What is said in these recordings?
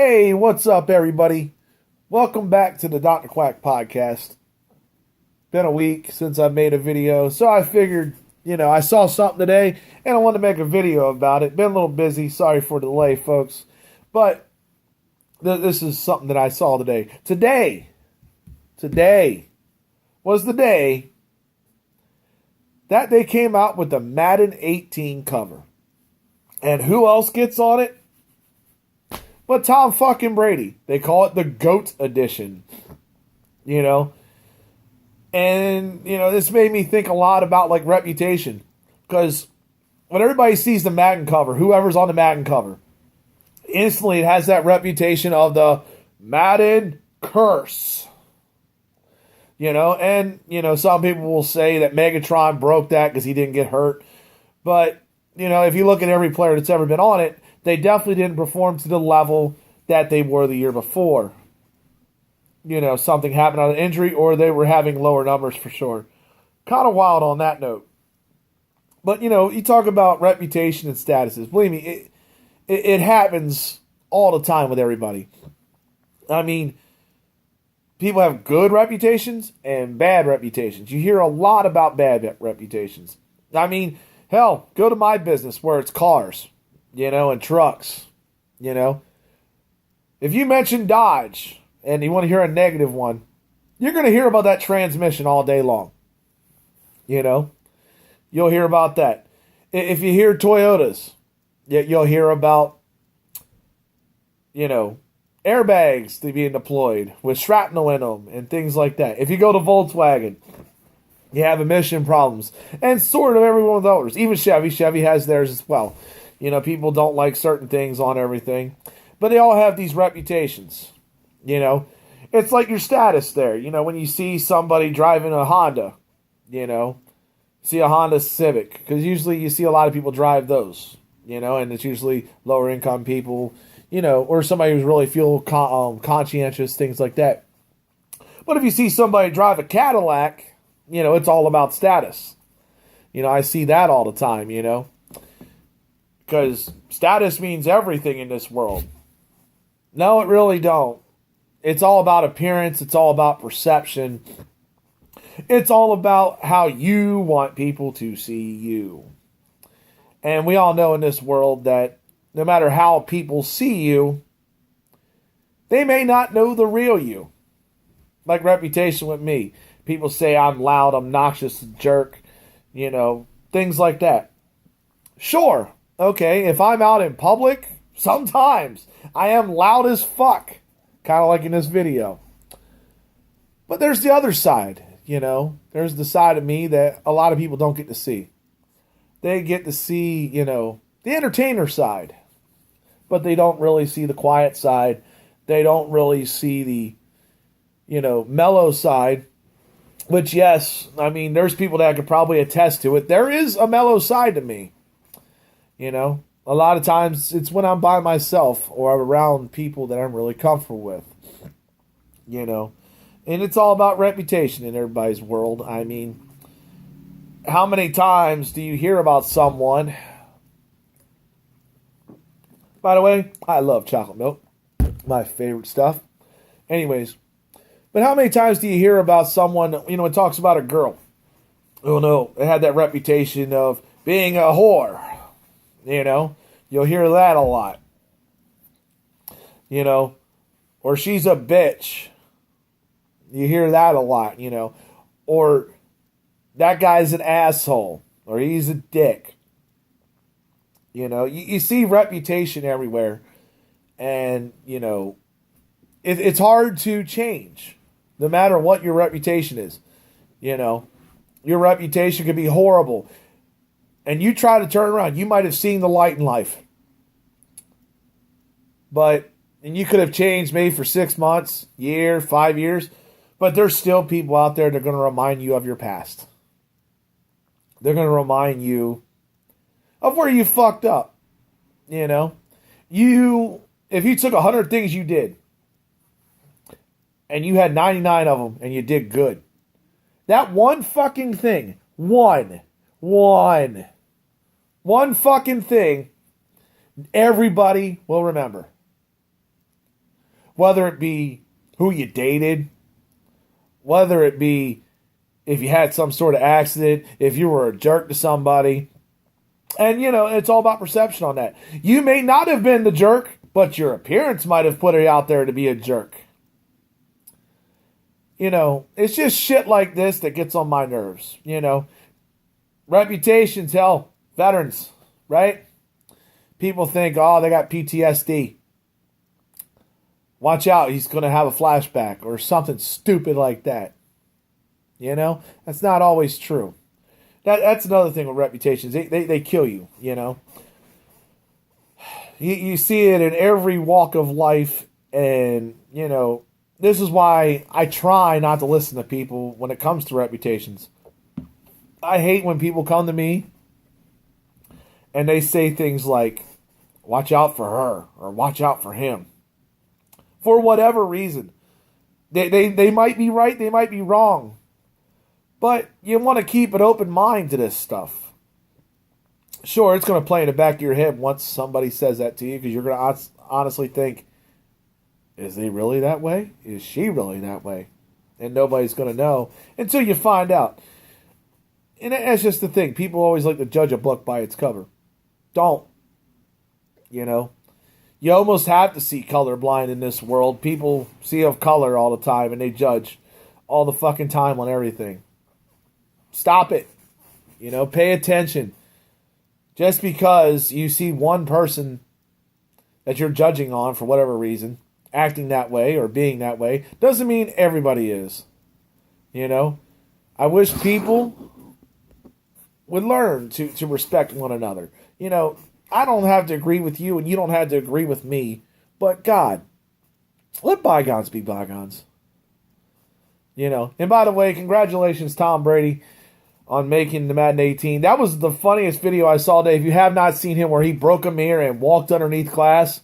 Hey, what's up, everybody? Welcome back to the Dr. Quack podcast. Been a week since I made a video, so I figured, I saw something today and I wanted to make a video about it. Been a little busy. Sorry for the delay, folks. But this is something that I saw today. Today was the day that they came out with the Madden 18 cover. And who else gets on it? But Tom fucking Brady. They call it the GOAT edition. And, this made me think a lot about, reputation. Because when everybody sees the Madden cover, whoever's on the Madden cover, instantly it has that reputation of the Madden curse. And, some people will say that Megatron broke that because he didn't get hurt. But, if you look at every player that's ever been on it, they definitely didn't perform to the level that they were the year before. Something happened on an injury or they were having lower numbers for sure. Kind of wild on that note. But, you talk about reputation and statuses. Believe me, it happens all the time with everybody. I mean, people have good reputations and bad reputations. You hear a lot about bad reputations. I mean, hell, go to my business where it's cars, and trucks, If you mention Dodge and you want to hear a negative one, you're going to hear about that transmission all day long. You'll hear about that. If you hear Toyotas, you'll hear about, airbags being deployed with shrapnel in them and things like that. If you go to Volkswagen, you have emission problems. And sort of every one of those. Even Chevy. Chevy has theirs as well. People don't like certain things on everything. But they all have these reputations. It's like your status there. When you see somebody driving a Honda, see a Honda Civic. Because usually you see a lot of people drive those, and it's usually lower income people, or somebody who's really feel conscientious, things like that. But if you see somebody drive a Cadillac, it's all about status. I see that all the time, because status means everything in this world. No, it really don't. It's all about appearance. It's all about perception. It's all about how you want people to see you. And we all know in this world that no matter how people see you, they may not know the real you. Like reputation with me. People say I'm loud, obnoxious, jerk, things like that. Sure, okay, if I'm out in public, sometimes I am loud as fuck. Kind of like in this video. But there's the other side, There's the side of me that a lot of people don't get to see. They get to see, the entertainer side. But they don't really see the quiet side. They don't really see the, mellow side. Which, yes, I mean, there's people that could probably attest to it. There is a mellow side to me. A lot of times it's when I'm by myself or I'm around people that I'm really comfortable with. And it's all about reputation in everybody's world. I mean, how many times do you hear about someone? By the way, I love chocolate milk. My favorite stuff. Anyways, but how many times do you hear about someone, it talks about a girl. Oh no, they had that reputation of being a whore. You'll hear that a lot. Or she's a bitch. You hear that a lot, Or that guy's an asshole. Or he's a dick. You see reputation everywhere. And, it's hard to change. No matter what your reputation is. Your reputation could be horrible. And you try to turn around. You might have seen the light in life. And you could have changed maybe for 6 months, year, 5 years. But there's still people out there that are going to remind you of your past. They're going to remind you of where you fucked up. If you took 100 things you did. And you had 99 of them and you did good. That one fucking thing. One fucking thing everybody will remember. Whether it be who you dated, whether it be if you had some sort of accident, if you were a jerk to somebody. And, it's all about perception on that. You may not have been the jerk, but your appearance might have put it out there to be a jerk. It's just shit like this that gets on my nerves, Reputations, hell, veterans, right? People think, oh, they got PTSD. Watch out, he's going to have a flashback or something stupid like that. That's not always true. That's another thing with reputations. They kill you, You see it in every walk of life, and, this is why I try not to listen to people when it comes to reputations. I hate when people come to me and they say things like, watch out for her or watch out for him. For whatever reason. They might be right, they might be wrong. But you want to keep an open mind to this stuff. Sure, it's going to play in the back of your head once somebody says that to you, because you're going to honestly think, is he really that way? Is she really that way? And nobody's going to know until you find out. And that's just the thing. People always like to judge a book by its cover. Don't. You almost have to see colorblind in this world. People see of color all the time and they judge all the fucking time on everything. Stop it. Pay attention. Just because you see one person that you're judging on for whatever reason, acting that way or being that way, doesn't mean everybody is. I wish people would learn to respect one another. I don't have to agree with you and you don't have to agree with me, but God, let bygones be bygones. And by the way, congratulations, Tom Brady, on making the Madden 18. That was the funniest video I saw today. If you have not seen him where he broke a mirror and walked underneath glass,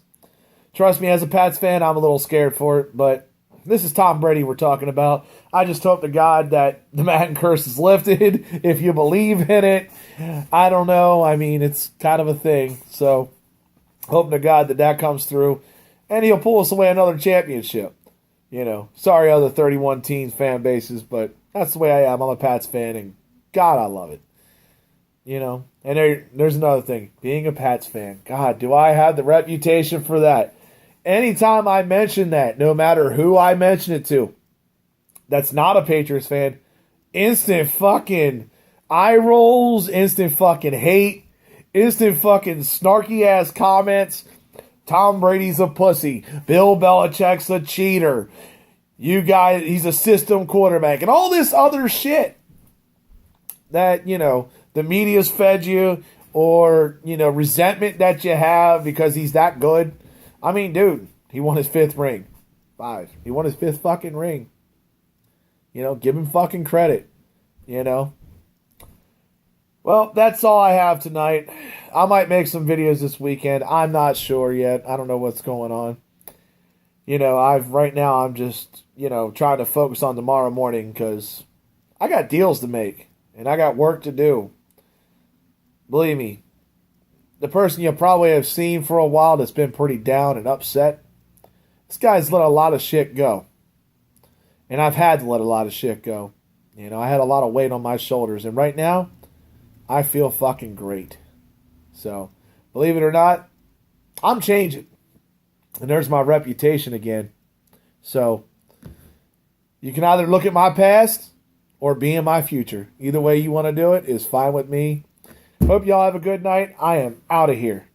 trust me, as a Pats fan, I'm a little scared for it, but this is Tom Brady we're talking about. I just hope to God that the Madden curse is lifted, if you believe in it. I don't know. I mean, it's kind of a thing. So, hoping to God that comes through. And he'll pull us away another championship. Sorry other 31 teams fan bases, but that's the way I am. I'm a Pats fan, and God, I love it. And there's another thing. Being a Pats fan. God, do I have the reputation for that? Anytime I mention that, no matter who I mention it to, that's not a Patriots fan, instant fucking eye rolls, instant fucking hate, instant fucking snarky ass comments. Tom Brady's a pussy. Bill Belichick's a cheater. You guys, he's a system quarterback. And all this other shit that, the media's fed you, or, resentment that you have because he's that good. I mean, dude, he won his 5th ring. 5. He won his 5th fucking ring. Give him fucking credit. Well, that's all I have tonight. I might make some videos this weekend. I'm not sure yet. I don't know what's going on. Right now I'm just, trying to focus on tomorrow morning because I got deals to make and I got work to do. Believe me, the person you probably have seen for a while that's been pretty down and upset, this guy's let a lot of shit go. And I've had to let a lot of shit go. I had a lot of weight on my shoulders. And right now, I feel fucking great. So, believe it or not, I'm changing. And there's my reputation again. So, you can either look at my past or be in my future. Either way you want to do it is fine with me. Hope y'all have a good night. I am out of here.